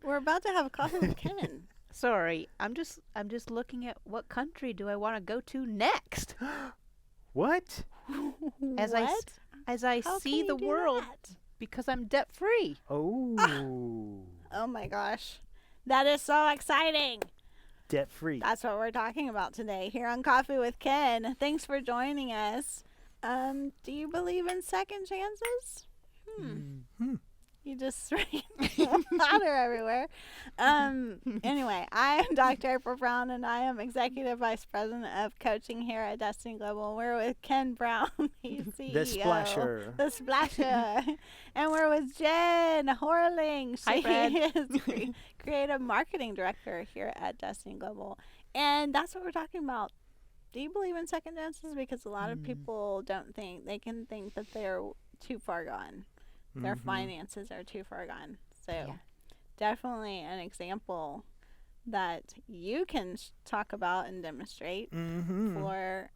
We're about to have coffee with Ken. Sorry, I'm just looking at what country do I want to go to next What? as I s- What? as I How see can the you do world that? because I'm debt free. Oh, Oh my gosh. That is so exciting. debt free. That's what we're talking about today here on Coffee with Ken. Thanks for joining us. Do you believe in second chances? Hmm. You just sprayed water everywhere. Anyway, I am Dr. April Brown, and I am Executive Vice President of Coaching here at Destiny Global. We're with Ken Brown, the CEO. The splasher. The Splasher. And we're with Jen Horling. Hi, She Fred. is Creative Marketing Director here at Destiny Global. And that's what we're talking about. Do you believe in second chances? Because a lot of people don't think, they can think that they're too far gone. Their Mhm. finances are too far gone. So Yeah. definitely an example that you can talk about and demonstrate Mhm. for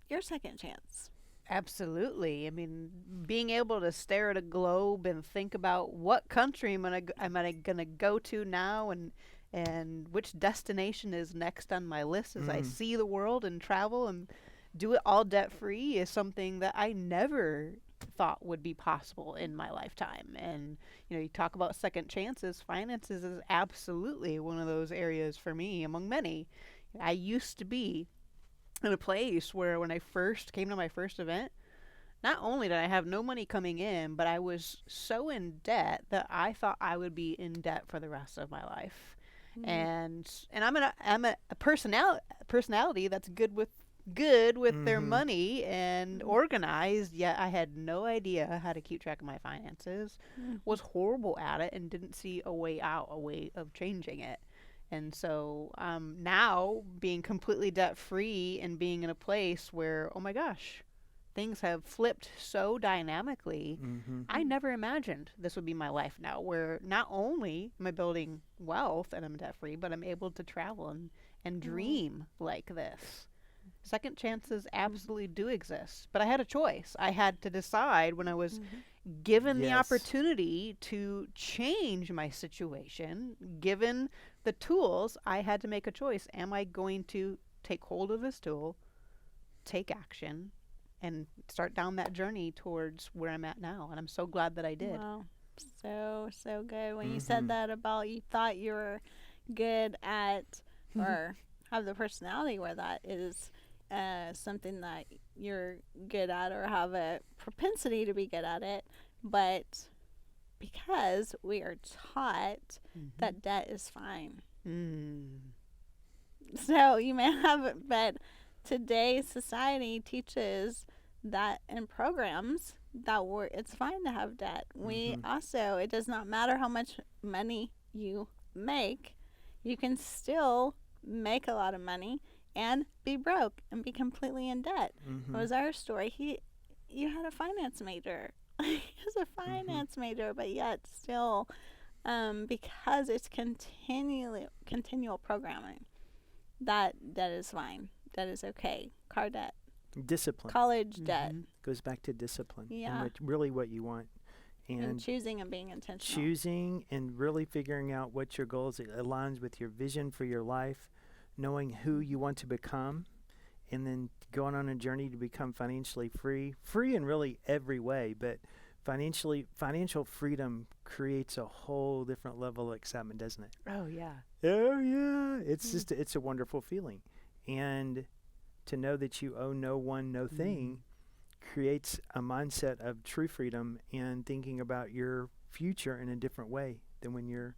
your second chance. Absolutely. I mean, being able to stare at a globe and think about what country am I gonna go to now, and which destination is next on my list as I Mm. see the world and travel and do it all debt free is something that I never thought would be possible in my lifetime. And you talk about second chances. Finances is absolutely one of those areas for me among many. I used to be in a place where when I first came to my first event, not only did I have no money coming in, but I was so in debt that I thought I would be in debt for the rest of my life. And I'm a personality that's good with their Mhm. money and organized, yet I had no idea how to keep track of my finances, was horrible at it, and didn't see a way out, a way of changing it. And so now being completely debt free and being in a place where, oh my gosh, things have flipped so dynamically. Mhm. I never imagined this would be my life now, where not only am I building wealth and I'm debt free, but I'm able to travel and dream like this. Second chances absolutely do exist, but I had a choice. I had to decide when I was given the Yes. opportunity to change my situation, given the tools, I had to make a choice. Am I going to take hold of this tool, take action, and start down that journey towards where I'm at now? And I'm so glad that I did. Wow. So good. When you said Mhm. that about you thought you were good at or have the personality where that is something that you're good at or have a propensity to be good at it, but because we are taught that debt is fine. Mm. So you may have it, but today's society teaches that in programs that it's fine to have debt. We Mhm. also, it does not matter how much money you make, you can still make a lot of money and be broke and be completely in debt. It Mhm. was our story. You had a finance major. He was a finance major, but yet still, because it's continual programming. That is fine. That is okay. Car debt, Discipline college debt, goes back to discipline and yeah, really what you want, and and choosing and being intentional. choosing and really figuring out what your goals aligns with your vision for your life, knowing who you want to become, and then going on a journey to become financially free in really every way. But financial freedom creates a whole different level of excitement, doesn't it? Oh, yeah. Oh yeah, it's a wonderful feeling, and to know that you owe no one, no thing, creates a mindset of true freedom and thinking about your future in a different way than when you're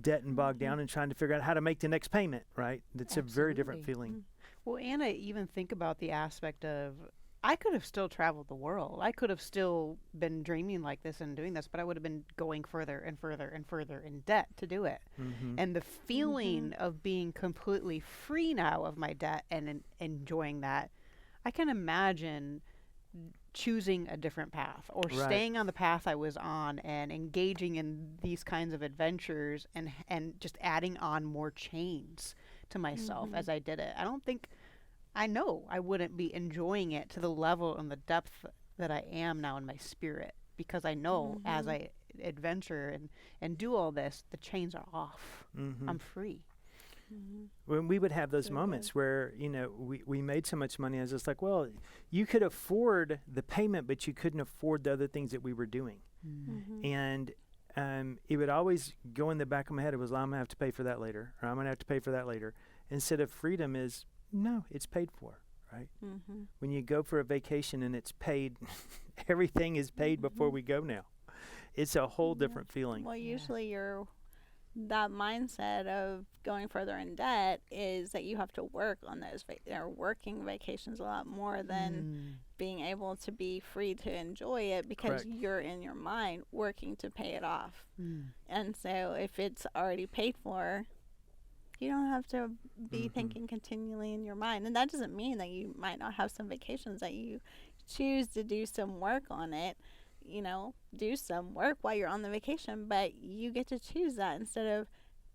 debt and bogged down and trying to figure out how to make the next payment. Right? That's a very different Absolutely. feeling. Well, and I even think about the aspect of I could have still traveled the world. I could have still been dreaming like this and doing this, but I would have been going further and further and further in debt to do it. Mm-hmm. And the feeling of being completely free now of my debt and enjoying that, I can imagine choosing a different path or Right. staying on the path I was on and engaging in these kinds of adventures and just adding on more chains to myself as I did it. I know I wouldn't be enjoying it to the level and the depth that I am now in my spirit because I know as I adventure and do all this, the chains are off. Mm-hmm. I'm free. Mhm. When we would have those So moments good. where, we made so much money, I was just like, well, you could afford the payment, but you couldn't afford the other things that we were doing. Mhm. And it would always go in the back of my head. It was, I'm going to have to pay for that later, or I'm going to have to pay for that later. Instead of freedom is, no, it's paid for, right? Mhm. When you go for a vacation and it's paid, everything is paid before Mhm. we go now. It's a whole Yeah. different feeling. Well, Yeah. usually that mindset of going further in debt is that you have to work on those working vacations a lot more than being able to be free to enjoy it because Correct. you're in your mind working to pay it off. Mm. And so if it's already paid for, you don't have to be Mhm. thinking continually in your mind. And that doesn't mean that you might not have some vacations that you choose to do some work on it, do some work while you're on the vacation, but you get to choose that instead of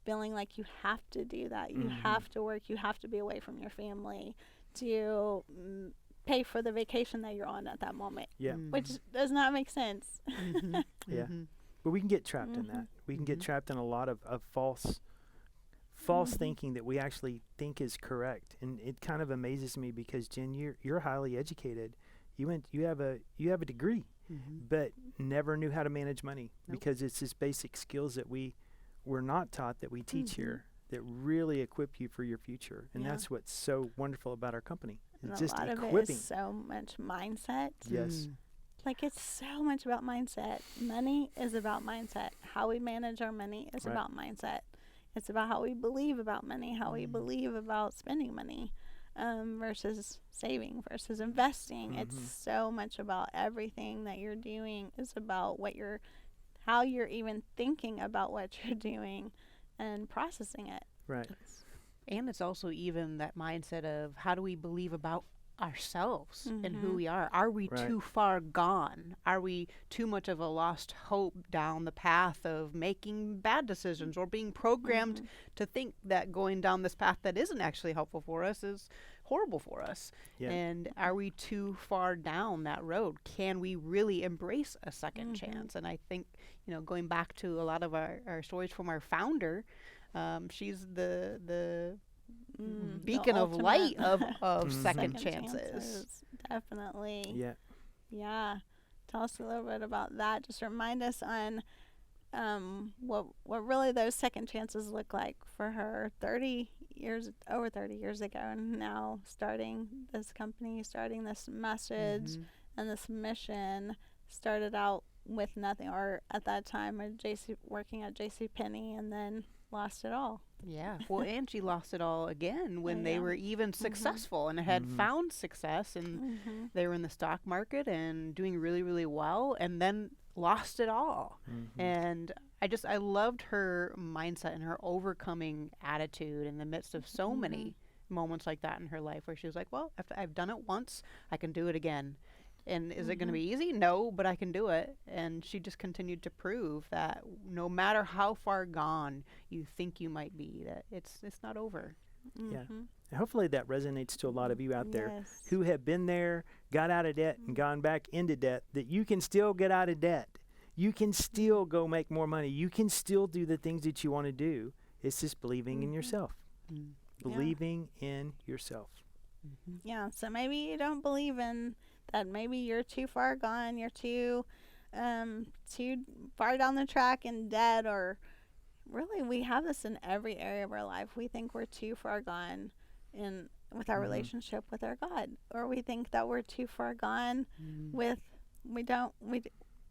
feeling like you have to do that. You Mhm. have to work, you have to be away from your family to pay for the vacation that you're on at that moment, Yeah. which does not make sense. Mhm. Yeah. Mhm. But we can get trapped in that. Mhm. We can get Mhm. trapped in a lot of false Mhm. thinking that we actually think is correct. And it kind of amazes me because, Jen, you're highly educated. You have a degree, Mhm. but never knew how to manage money Nope. because it's just basic skills that we're not taught that we teach Mhm. here that really equip you for your future. And Yeah. that's what's so wonderful about our company. And It's a just lot of it equipping. is so much mindset. Yes. Mm. Like, it's so much about mindset. Money is about mindset. How we manage our money is Right. about mindset. It's about how we believe about money, how we Mm. believe about spending money, versus saving, versus investing. It's Mhm. so much about everything that you're doing is about how you're even thinking about what you're doing and processing it. Right. And it's also even that mindset of how do we believe about ourselves and who Mhm. we are? Are we Right. too far gone? Are we too much of a lost hope down the path of making bad decisions or being programmed Mhm. to think that going down this path that isn't actually helpful for us is horrible for us? Yeah. And are we too far down that road? Can we really embrace a second Mhm. chance? And I think, going back to a lot of our stories from our founder, she's the The beacon of ultimate light of Mhm. second second chances. Definitely. Yeah. Yeah. Tell us a little bit about that. Just remind us on what really those second chances look like for her over 30 years ago, and now starting this company, starting this message Mhm. and this mission. Started out with nothing, or at that time working at JC Penney, and then lost it all. Yeah. Well, and she lost it all again when they yeah. were even successful and had Mhm. found success, and Mm-hmm. they were in the stock market and doing really, really well, and then lost it all. Mhm. And I loved her mindset and her overcoming attitude in the midst of so Mhm. many moments like that in her life, where she was like, well, if I've done it once, I can do it again. And is it going to Mhm. be easy? No, but I can do it. And she just continued to prove that no matter how far gone you think you might be, that it's not over. Yeah. Mm-hmm. And hopefully that resonates to a lot of you out there Yes. who have been there, got out of debt, and gone back into debt, that you can still get out of debt. You can still go make more money. You can still do the things that you want to do. It's just believing in Mhm. yourself. Mm. Believing in yourself. Mhm. Yeah, so maybe you don't believe in that. Maybe you're too far gone. You're too far down the track and dead. Or really, we have this in every area of our life. We think we're too far gone with our Mhm. relationship with our God, or we think that we're too far gone Mm. with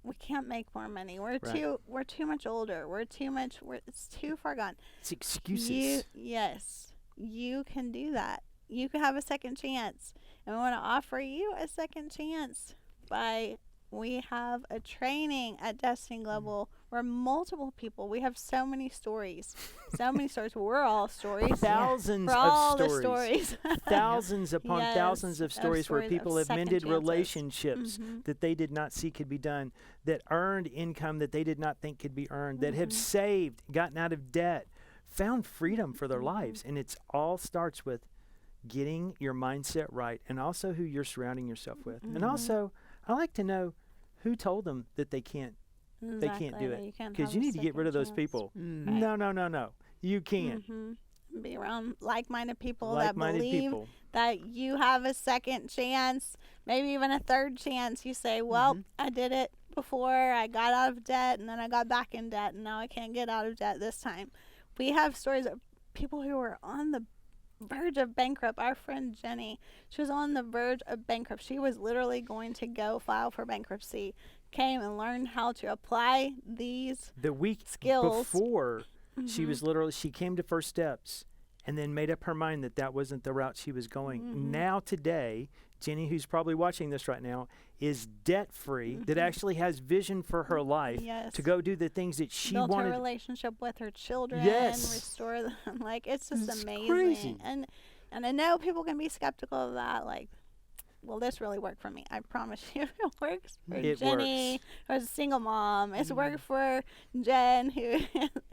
we can't make more money. We're Right. too much older. It's too far gone. It's excuses. You can do that. You can have a second chance. And we want to offer you a second chance we have a training at Destiny Global where multiple people, we have so many stories. We're all stories. Thousands We're all of the stories. stories. Thousands upon Yes, thousands of stories where stories of people have second mended chances. relationships Mhm. that they did not see could be done, that earned income that they did not think could be earned, that have Mhm. saved, gotten out of debt, found freedom for their Mhm. lives. And it's all starts with getting your mindset right, and also who you're surrounding yourself with. And Mhm. also, I like to know who told them that they can't They can't do it. You can't Because have you a need to get rid of those second chance. people. Mm. No, no. You can't. Be around like-minded people Like-minded that believe people. that you have a second chance, maybe even a third chance. You say, well, I did it before. I got out of debt, and then I got back in debt, and now I can't get out of debt this time. We have stories of people who were on the verge of bankrupt. Our friend Jenny, she was on the verge of bankrupt. She was literally going to go file for bankruptcy, came and learned how to apply these The week skills. before, she came to First Steps and then made up her mind that that wasn't the route she was going. Now today, Jenny, who's probably watching this right now, is debt-free, that actually has vision for her life Yes. to go do the things that she built wanted. her relationship with her children, Yes. restore them. Like, it's just It's amazing. crazy. And I know people can be skeptical of that. Like, will this really work for me? I promise you, it works for It Jenny, who's a single mom. It's worked for Jen, who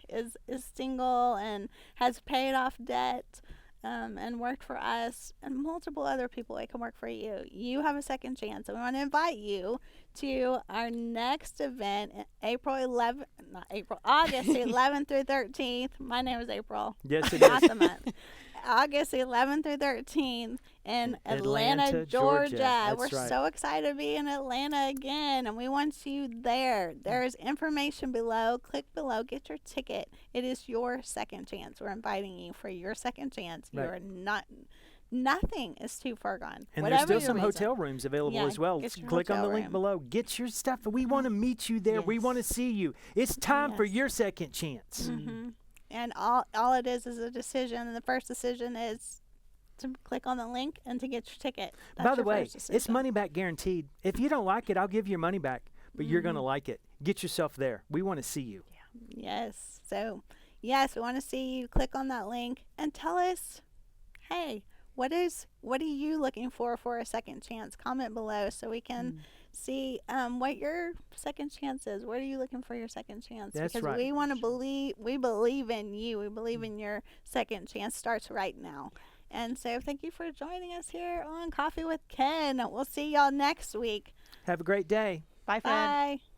is single and has paid off debt. And worked for us and multiple other people. It can work for you. You have a second chance, and we want to invite you to our next event, August 11th through 13th. My name is April. Yes, it Not is. the month. August 11th through 13th in Atlanta, Atlanta, Georgia. Georgia. That's We're right. so excited to be in Atlanta again, and we want you there. There's information below. Click below. Get your ticket. It is your second chance. We're inviting you for your second chance. Right. You're not. Nothing is too far gone. And Whatever there's still your some reason. hotel rooms available Yeah, as well. get your Click on the hotel link room. below. Get your stuff. We want to meet you there. We want to Yes. see you. It's time for Yes. your second chance. And all it is a decision, and the first decision is to click on the link and to get your ticket. That's By the your way, first it's decision. money back guaranteed. If you don't like it, I'll give you your money back, but you're going to like it. Get yourself there. We want to see you. Yes. So, yes, we want to see you. Click on that link and tell us, hey, what are you looking for a second chance? Comment below so we can see what your second chance is. What are you looking for your second chance? That's because right. we want to believe. We believe in you. We believe in your second chance. Starts right now. And so, thank you for joining us here on Coffee with Ken. We'll see y'all next week. Have a great day. Bye, friend. Bye.